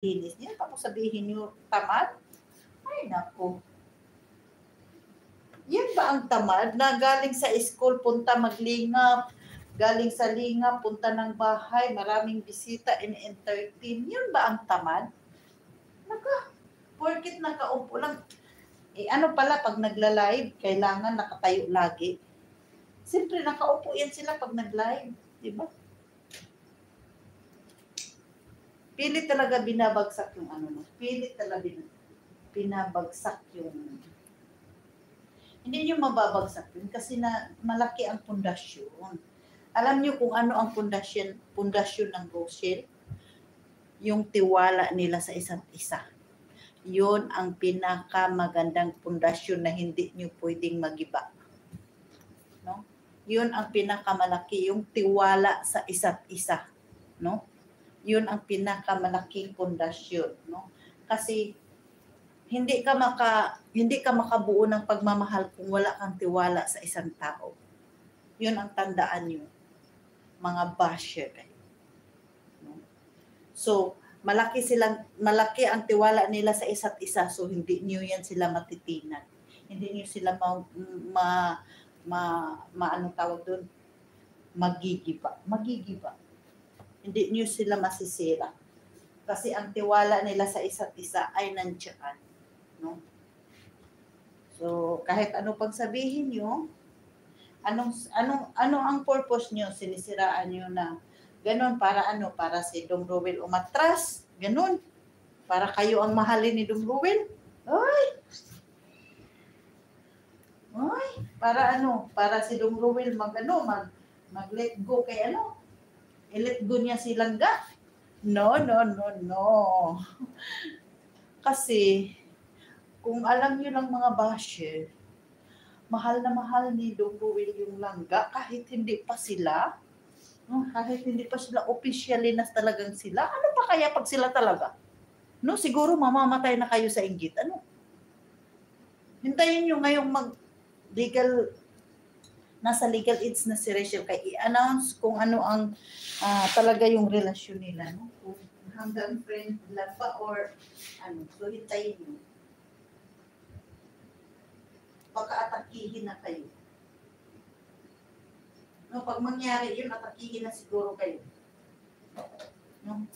linis niya. Tapos sabihin niyo, tamad? Ay, naku. Yan ba ang tamad na galing sa school, punta maglingap, galing sa lingap, punta ng bahay, maraming bisita, in-entertain. Yun ba ang tamad? Porkit nakaupo lang. Eh ano pala, pag nagla-live, kailangan nakatayo lagi. Siyempre, nakaupo yan sila pag nag-live. Diba? Pilit talaga binabagsak yung ano mo. Pilit talaga binabagsak yung... Hindi nyo mababagsak yun kasi na malaki ang pundasyon. Alam nyo kung ano ang pundasyon ng Rochelle? Yung tiwala nila sa isa't isa. Yun ang pinakamagandang pundasyon na hindi nyo pwedeng magiba. No? Yun ang pinakamalaki, yung tiwala sa isa't isa. No? Yun ang pinakamalaking pundasyon. No? Kasi hindi ka makabuo ng pagmamahal kung wala kang tiwala sa isang tao. Yun ang tandaan nyo, mga basher kayo. No? So, malaki ang tiwala nila sa isa't isa, so hindi niyo yan sila matitinan. Hindi niyo sila anong tawag doon? Magigiba. Hindi niyo sila masisira. Kasi ang tiwala nila sa isa't isa ay nandiyan. No? So, kahit ano pang sabihin niyo, ano ang purpose niyo? Sinisiraan niyo na ganon para ano? Para si Dong Rowel umatras? Ganon? Para kayo ang mahalin ni Dong Rowel? Ay! Para ano? Para si Dong Rowel mag-let go kay ano? I-let go niya si Langga? No. Kasi, kung alam niyo lang mga basher, mahal na mahal ni Dong Rowel yung Langga kahit hindi pa sila officially na talagang sila. Ano pa kaya pag sila talaga? No, siguro mamamatay na kayo sa inggit. Ano? Hintayin nyo ngayong nasa legal age na si Rachel kaya i-announce kung ano ang talaga yung relasyon nila. No? Kung hanggang friend lang ba or ano. So, hintayin nyo. Baka atakihin na kayo. No, pag mangyari yun, atakihin na siguro kayo. No?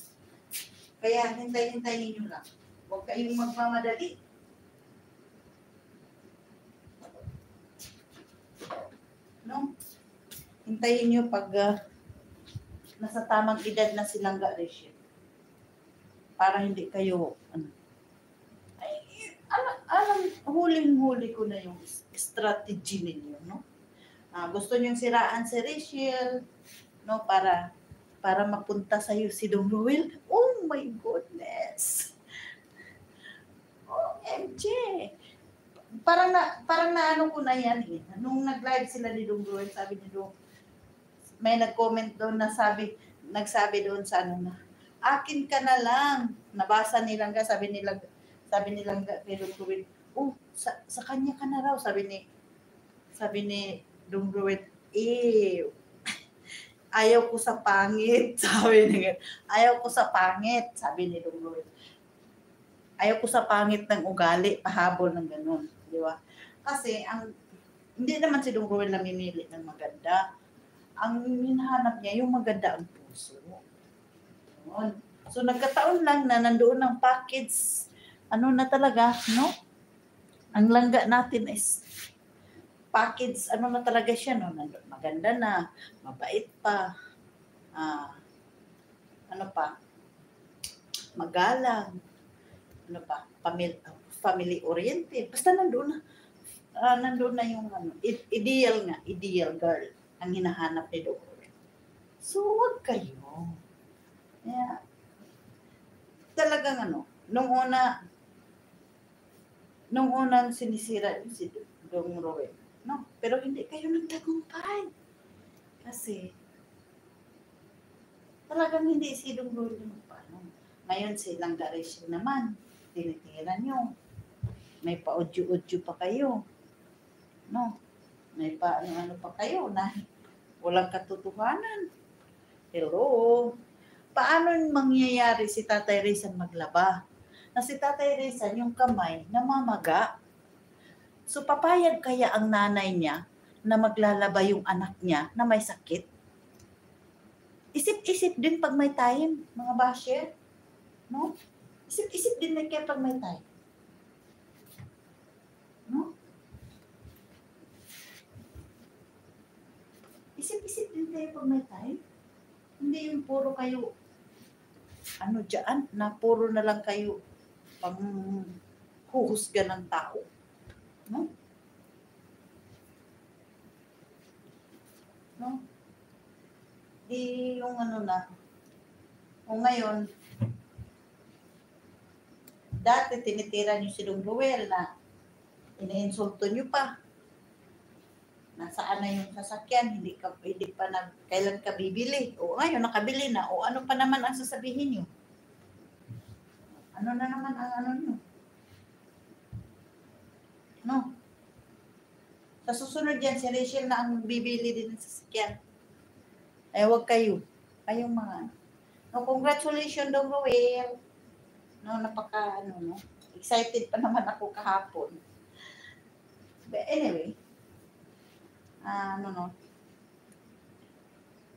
Kaya hintayin nyo lang. Huwag kayong magmamadali. No? Hintayin nyo pag nasa tamang edad na silang Rachel. Para hindi kayo, huling-huli ko na yung strategy ninyo, no? Gusto nyo siraan si Rachel, no? Para mapunta sa'yo si Dong Rowel. Oh my goodness! OMG! Parang na ano ko na yan eh. Nung nag-live sila ni Dong Rowel, sabi ni Dong, may nag-comment doon na nagsabi doon sa ano na, akin ka na lang. Nabasa nilang sabi nilang kay Dong Rowel, sa kanya ka na raw, sabi ni Dong Rowel, ayaw ko sa pangit, sabi niya. Ayaw ko sa pangit, sabi ni Dong Rowel. Ayaw ko sa pangit ng ugali, pahabol ng ganun, di ba? Kasi hindi naman si Dong Rowel namimili ng maganda. Ang hinahanap niya, yung maganda ang puso. Yun. So, nagkataon lang na nandoon ang package, ano na talaga, no? Ang Langga natin is package, ano na talaga siya, no? Maganda na, mabait pa, ano pa, magalang, ano pa, family oriented. Basta nandoon na yung ideal girl ang hinahanap ni Dong Rowel. So, wag kayo. Yeah. Talagang nung unang sinisira si Dong Rowel, no? Pero hindi kayo nagtagumpay. Kasi, talagang hindi si Dong Rowel yung paano. Ngayon si Langga Rachel naman, tinitira nyo. May pa-udyo-udyo pa kayo. No? May ano pa kayo na walang katotohanan. Hello? paano mangyayari si Tatay Rizal maglaba? Na si Tatay Rizal, yung kamay, namamaga. So, papayag kaya ang nanay niya na maglalaba yung anak niya na may sakit? Isip-isip din pag may time, mga basher. No? Isip-isip din na kayo pag may time. No? Isip-isip din kayo pag may time. Hindi yung puro kayo, dyan, na puro na lang kayo pang huhusga ng tao. No? No? Di yung na, o ngayon, dati tinitira niyo si Dong Ruel na iniinsulto niyo pa. Nasaan na yung sasakyan, hindi pa kailan ka bibili. O ngayon, nakabili na. O ano pa naman ang sasabihin niyo? Ano na naman ang niyo? No? Sa susunod yan, si Rachel na ang bibili din ng sasakyan. Eh, wag kayo. Kayong mga, no, congratulations, Dong Roel. No, no. Excited pa naman ako kahapon. But anyway,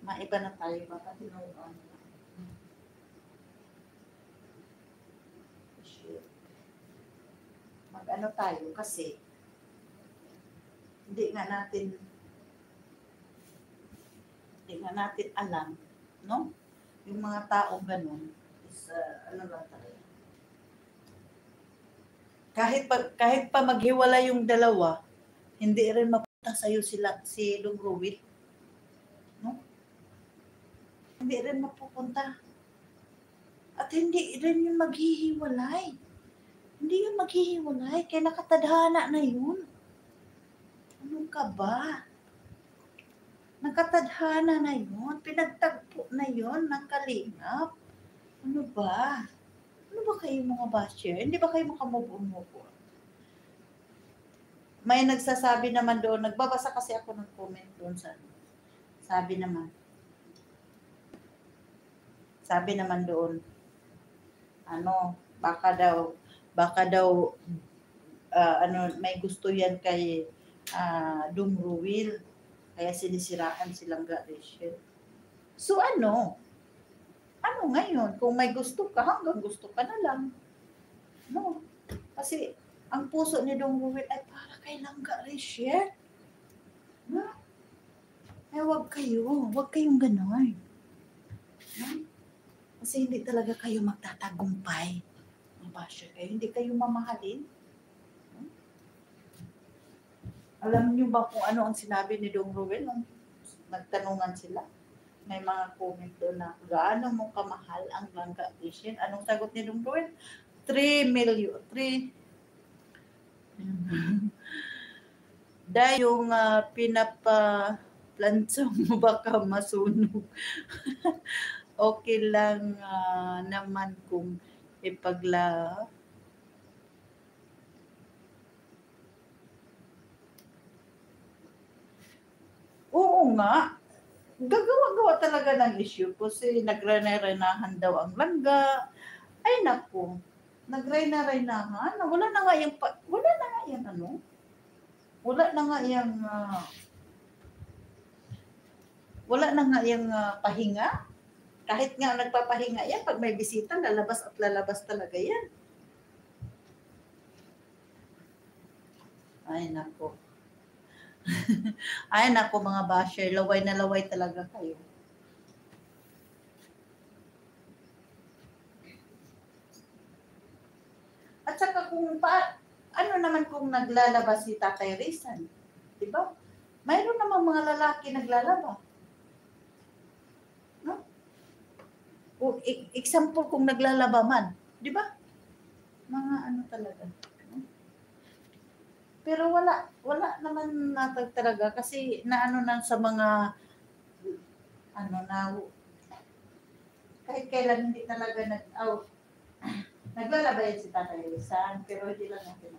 maiba na tayo. Baka tinuruan na. Mag-ano tayo kasi hindi nga natin alam, no? Yung mga tao ganun is lang talaga. Kahit pa maghiwala yung dalawa, hindi rin mapunta sa'yo si Dong Ruel. No? Hindi rin mapupunta. At hindi rin yung maghihiwalay. Hindi yung maghihiwalay. Kaya nakatadhana na yun. Ano ka ba? Nakatadhana na yun. Pinagtagpo na yun ng kalingap. Ano ba? Ano ba kayo mga basher? Hindi ba kayo makamove-on? May nagsasabi naman doon, nagbabasa kasi ako ng comment doon sa sabi naman doon, baka daw may gusto yan kay Dong Ruel, kaya sinisiraan silang Rachel. So ano ngayon, kung may gusto ka, hanggang gusto ka na lang. No? Kasi ang puso ni Dong Ruel ay para kay Langga Rachel. No? Eh, wag kayong gano'n. No? Kasi hindi talaga kayo magtatagumpay. Mabasher kayo, hindi kayo mamahalin. No? Alam niyo ba kung ano ang sinabi ni Dong Ruel nung nagtanungan sila? May mga comment doon na, gaano mo kamahal ang Langga Rachel? Anong sagot ni Dong Ruel? 3 million. Dahil yung pinapa-plansa mo baka masunog. Okay lang naman kung Oo nga. Gagawa talaga ng issue kasi nagrenahan daw ang Langga. Ay naku, nagrenahan. Wala na nga yung pahinga. Kahit nga nagpapahinga yan, pag may bisita, lalabas talaga yan. Ay naku. Ay naku mga basher, laway na laway talaga kayo. At saka ano naman kung naglalaba si Tatay Rizal? Diba? Mayroon namang mga lalaki naglalaba. No? O, example kung naglalaba man. Diba? Mga talaga. No? Pero wala naman talaga kasi na sa mga kahit kailan hindi talaga naglalaba yan si Tatay Rizal, pero hindi lang natin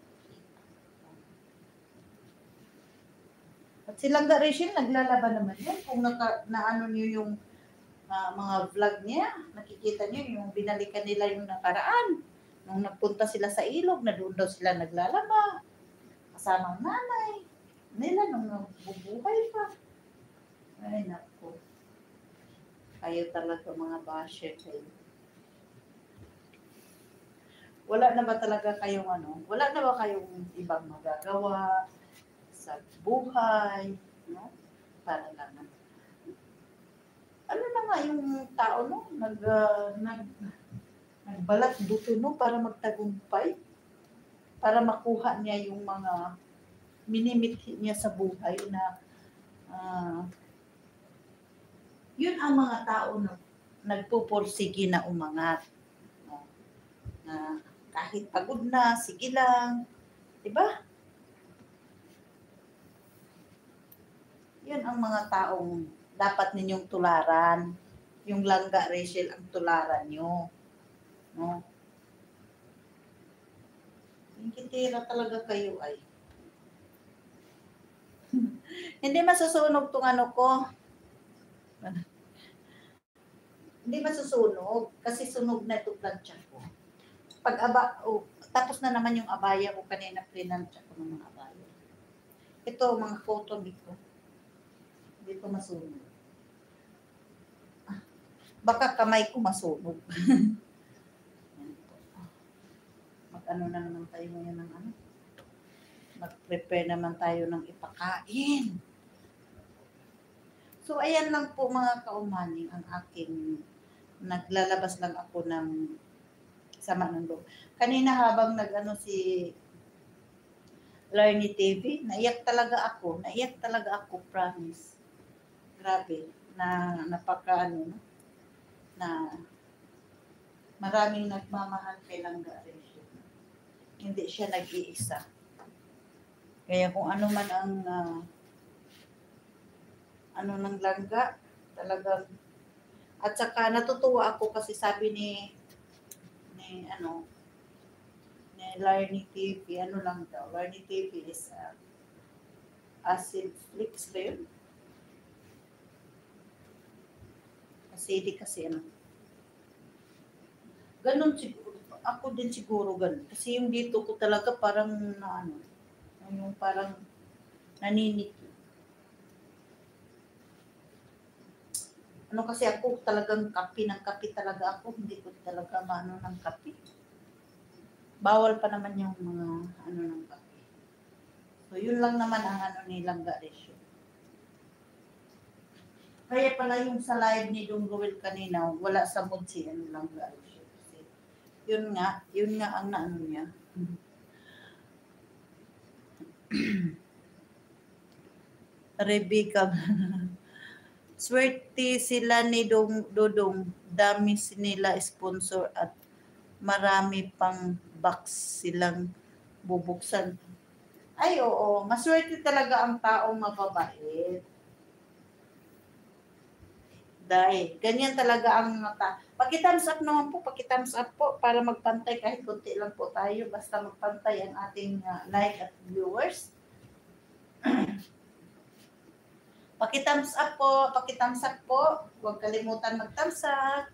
at si Langga Rachel naglalaba naman yan kung niyo yung mga vlog niya. Nakikita niyo yung binalikan nila yung nakaraan. Nung nagpunta sila sa ilog, na doon daw sila naglalaba. Kasamang nanay nila nung nabubuhay pa. Ay, naku. Kayo talaga mga basher kayo. Wala na ba talaga kayong wala na ba kayong ibang magagawa sa buhay, no? Para lang ano na nga yung tao, no? Nagbalat buto, no? Para magtagumpay. Para makuha niya yung mga minimithi niya sa buhay na yun ang mga tao na nagpupursige na umangat. No? Na kahit pagod na, sige lang. Diba? Yun ang mga taong dapat ninyong tularan. Yung langga, Rachel, ang tularan nyo. No? Yung kitira talaga kayo ay. Hindi masusunog tong ko. Hindi masusunog kasi sunog na ito plancha ko. Tapos na naman yung abaya ko kanina, plinansya ko ng mga abaya. Ito, mga cotton dito. Dito masunog. Baka kamay ko masunog. Mag-ano na naman tayo ngayon ng Mag-prepare naman tayo ng ipakain. So, ayan lang po mga kaumaning ang aking naglalabas lang ako ng sama ng loob. Kanina habang si Larny TV, naiyak talaga ako, promise. Grabe, na na maraming nagmamahal kay Langga Rachel. Hindi siya nag-iisa. Kaya kung ano man ang ng Langga, talagang at saka natutuwa ako kasi sabi ni Larny TV, Larny TV is acid flix ba yun? Kasi ganun siguro, ako din siguro ganun. Kasi yung dito ko talaga parang yung parang naninit. Kasi ako talagang kape talaga ako, hindi ko talaga ng kape. Bawal pa naman yung mga ng kape. So yun lang naman ang ni Langga Rachel. Kaya pala yung sa live ni Dong Ruel kanina, wala sa mood si Langga Rachel. Kasi yun nga ang niya. Rebecca. Swerte sila ni Dodong, dami nila sponsor at marami pang box silang bubuksan. Ay, oo, maswerte talaga ang taong mababait. Dahil, ganyan talaga ang Paki-thumbs up naman po, paki-thumbs up po para magpantay kahit konti lang po tayo. Basta magpantay ang ating like at viewers. Paki-thumbs up po. Huwag kalimutan mag-thumbs up.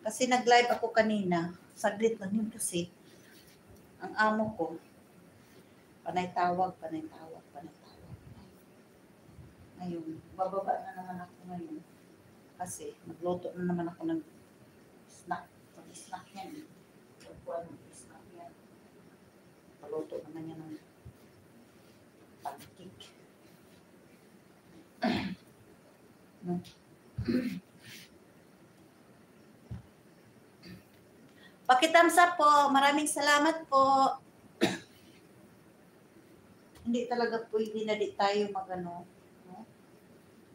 Kasi nag-live ako kanina. Saglit lang yun kasi. Ang amo ko, panay tawag. Ngayon, bababa na naman ako ngayon. Kasi magluto na naman ako ng snack. Pag-snack yan. Pag-snack yan. Paluto naman yan ng pancake. Paki-thumbs up po. Maraming salamat po. Hindi talaga pwede na di tayo no?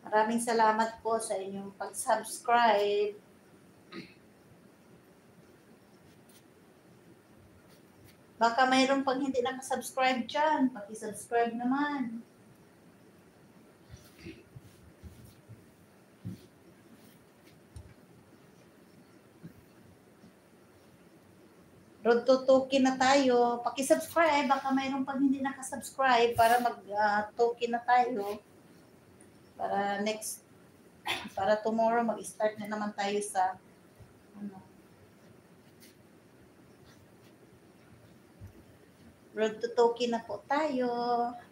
Maraming salamat po sa inyong pag-subscribe. Baka mayroon pang hindi nakasubscribe dyan. Paki-subscribe naman. Road to 2K na tayo. Paki-subscribe. Baka mayroon pang hindi nakasubscribe para mag 2K na tayo. Para para tomorrow mag-start na naman tayo sa ano, Road to Toki na po tayo.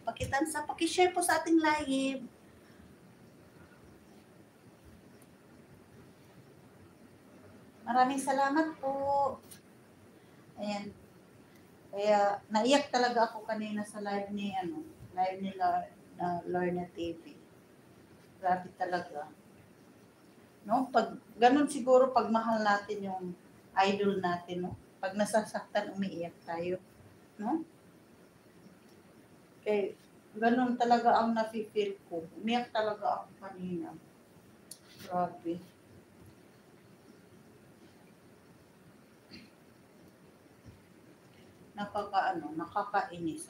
Pakishare po sa ating live. Maraming salamat po. Ayan. Kaya naiyak talaga ako kanina sa live nila Lorna TV. Grabe talaga. No, pag ganun siguro pag mahal natin yung idol natin, no? Pag nasasaktan, umiiyak tayo, no? Kaya ganun talaga ang nafe-feel ko. Umiyak talaga ako kanina. Grabe. Nakakainis.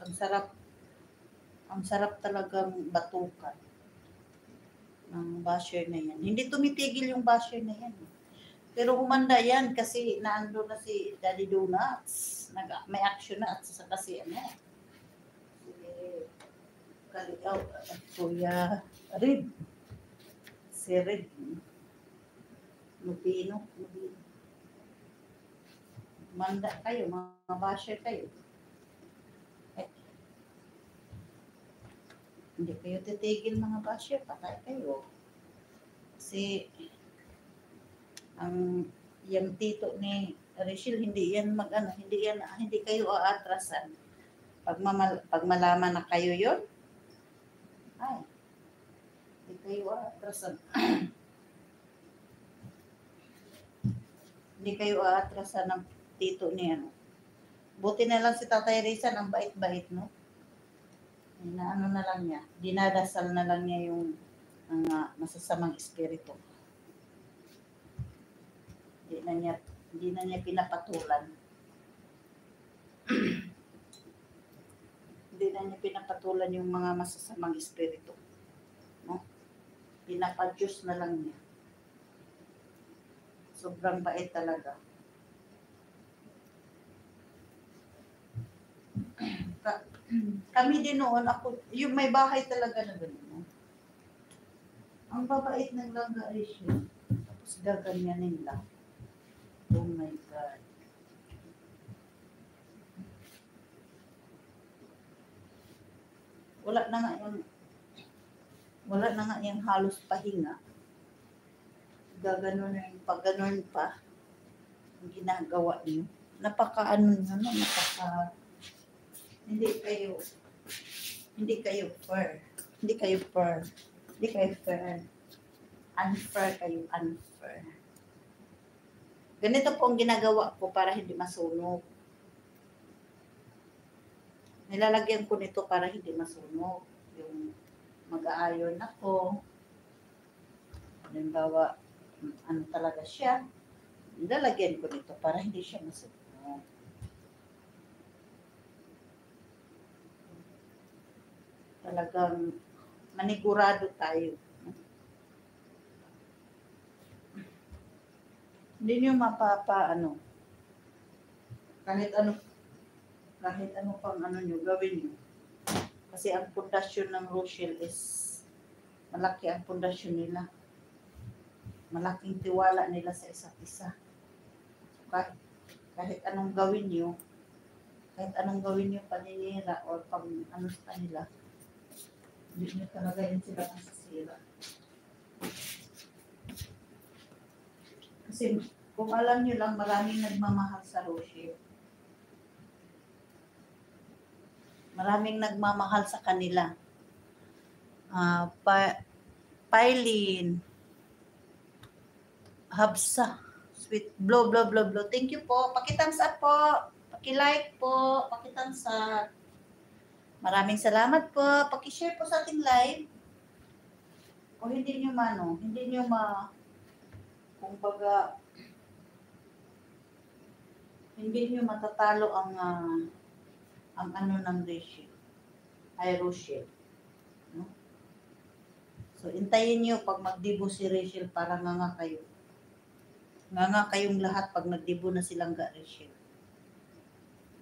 Ang sarap talagang batukan ng basher na yan. Hindi tumitigil yung basher na yan. Pero humanda yan kasi naando na si Daddy Donuts. May action na at saka si Kuya Red. Si Red. Lupino. Manda kayo, mga basher kayo. Hindi kayo titigil mga basher, patay kayo. Kasi yung tito ni Rachel, hindi kayo aatrasan. Pag malaman na kayo yon, ay, hindi kayo aatrasan. Hindi kayo aatrasan ng tito ni Buti na lang si Tatay Rizal, ang bait-bait, no? Na na lang niya, dinadasal na lang niya yung masasamang espiritu. Hindi na niya pinapatulan. Hindi na niya pinapatulan yung mga masasamang espiritu. No? Pinapadyos na lang niya. Sobrang bait talaga. Kami din noon, yung may bahay talaga na gano'n. No? Ang babait ng langga siya. Tapos gaganyanin lang. Oh my God. Wala na nga yung halos pahinga. Pag ganon pa, ang ginagawa niyo. Hindi kayo fair. Unfair kayo, unfair. Ganito po ang ginagawa ko para hindi masunog. Nilalagyan ko nito para hindi masunog. Yung mag-aayon ako. Halimbawa, talaga siya. Nilalagyan ko nito para hindi siya masunog. Talagang manigurado tayo. Hindi nyo kahit ano pang nyo, gawin nyo. Kasi ang pundasyon ng Rochelle is malaki ang pundasyon nila. Malaking tiwala nila sa isa't isa. Kahit anong gawin nyo, paninira o pang sa kanila, hindi nyo talaga yun sila masasira. Kasi kung alam nyo lang, maraming nagmamahal sa Rochelle. Maraming nagmamahal sa kanila. Pailin, Habsa, Sweet, blow. Thank you po. Paki-thumbs up po. Paki-like po. Paki-thumbs up. Maraming salamat po. Paki-share po sa ating live. Kung hindi nyo kumbaga, hindi nyo matatalo ang ng Rochelle. No? So, intayin nyo pag magdibo si Rachel para nga kayo. Nga kayong lahat pag nagdibo na silang Rachel.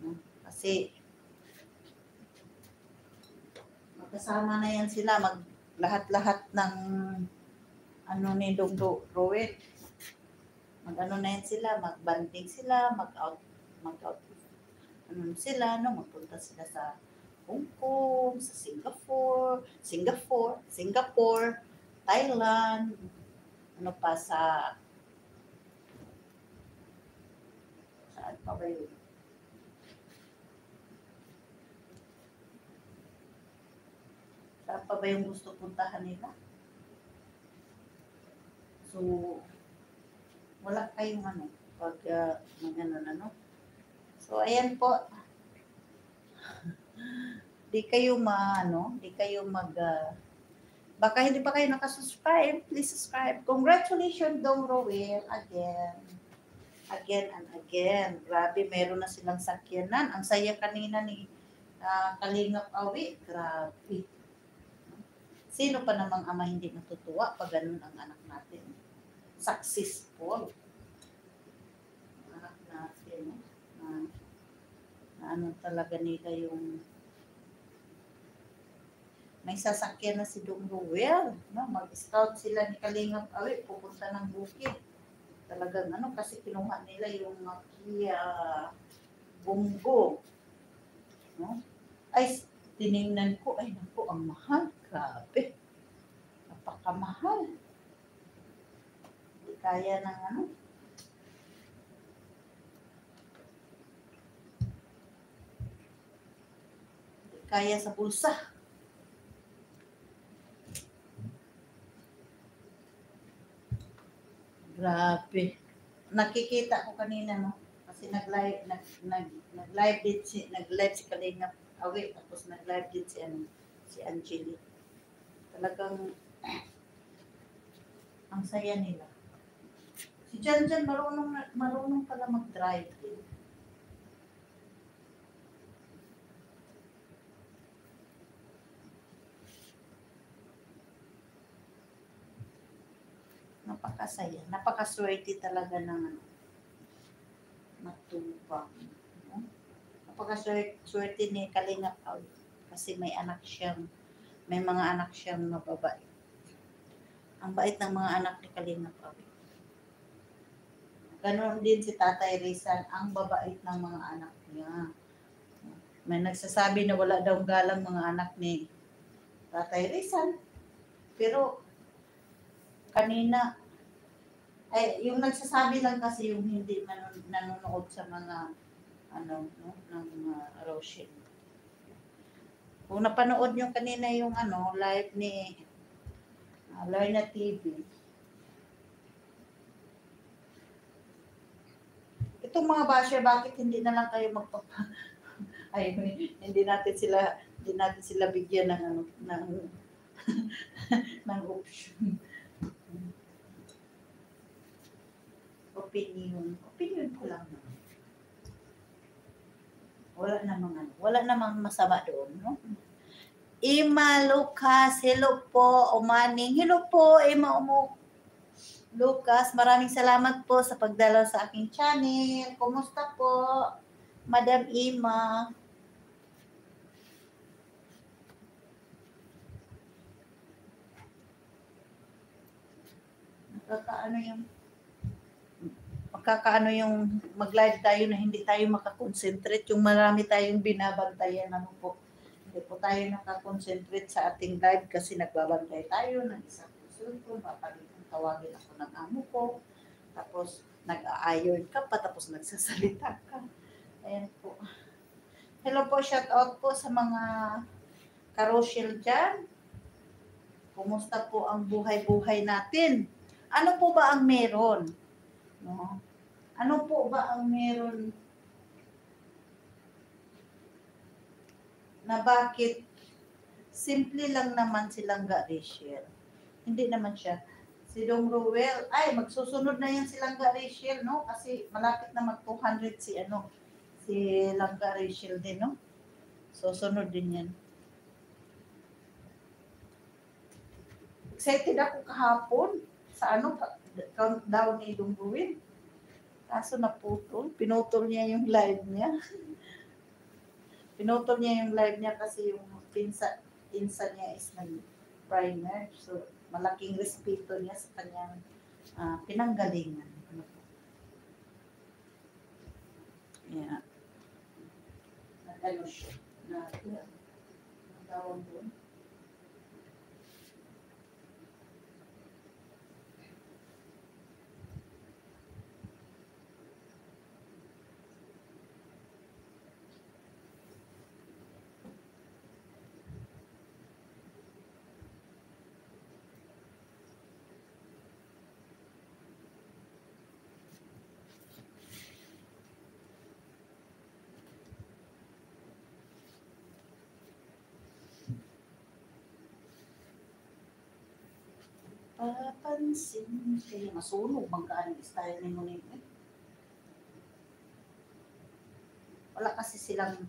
No? Kasi, magkasama na yan sila. lahat-lahat ng ano ni Dong Roel. Mag-ano na yan sila, mag-banding sila, mag-out, ano sila, no? Magpunta sila sa Hong Kong, sa Singapore, Thailand, ano pa saan pa ba yun? Saan pa ba yung gusto puntahan nila? So, wala kayong ano, pag ano. So, ayan po. Di kayo baka hindi pa kayo nakasubscribe, please subscribe. Congratulations, Dong Roel, again. Again and again. Grabe, meron na silang sakyanan. Ang saya kanina ni Kalingap Awi. Grabe. Sino pa namang ama hindi natutuwa pag ganun ang anak natin? Successful. Anak natin. Na ano talaga nila yung may sasakyan na si Dong Roel. No? Mag-scout sila ni Kalingap Awi, pupunta ng bukid. Talagang ano, kasi kinuha nila yung Kia Bongo. No? Ay, tinignan ko, ay naku, ang mahal. Grabe. Napakamahal. Hindi kaya ng ano. Hindi kaya sa bulsa. Grabe. Nakikita ko kanina, no? Kasi nag-live si Kalingap Awi, tapos nag-live din si Angeli. Talagang ang saya nila. Si Janjan marunong pala mag-drive din. Napakasaya. Napakaswerte talaga ng matubang. No? Napakaswerte ni Kalingap Awi kasi may mga anak siyang mababait. Ang bait ng mga anak ni Kalingap Awi. Ganon din si Tatay Rizal, ang babait ng mga anak niya. May nagsasabi na wala daw galang mga anak ni Tatay Rizal. Pero kanina, yung nagsasabi lang kasi yung hindi nanonood sa mga ng Rochelle. Kung napanood nyo kanina yung live ni Lorna TV, itong mga basher, bakit hindi na lang kayo ay, hindi natin sila bigyan ng ng option. Opinion ko lang naman. Wala namang masama doon, no? Ima Lucas, hello po. Umaning, hello po, Ima Lucas, maraming salamat po sa pagdalaw sa aking channel. Kumusta po, Madam Ima? Magkakaano yung mag-live tayo na hindi tayo makakonsentrate, yung marami tayong binabantayan, po. Hindi po tayo nakakonsentrate sa ating live kasi nagbabantay tayo ng isang cellphone, papalitang tawagin ako ng amo ko, tapos nag-a-iron ka pa, tapos nagsasalita ka. Ayan po. Hello po, shout out po sa mga karosyel dyan. Kumusta po ang buhay-buhay natin? Ano po ba ang meron? No? Ano po ba ang meron na bakit simple lang naman silang Rachel? Hindi naman siya. Si Dong Roel, ay magsusunod na yan si Langga Rachel, no? Kasi malapit na mag 200 si Langga Rachel din, no? Susunod din yan. Excited ako kahapon sa countdown ni Dong Roel. Kaso pinutol niya yung live niya. Pinutol niya yung live niya kasi yung pinsa niya is primer. So, malaking respeto niya sa kanyang pinanggalingan. Ano po? Yeah. Nag-ano siya? Ang tawag doon? Papansin kaya masunog magkaan ang style ni mo nito. Wala kasi silang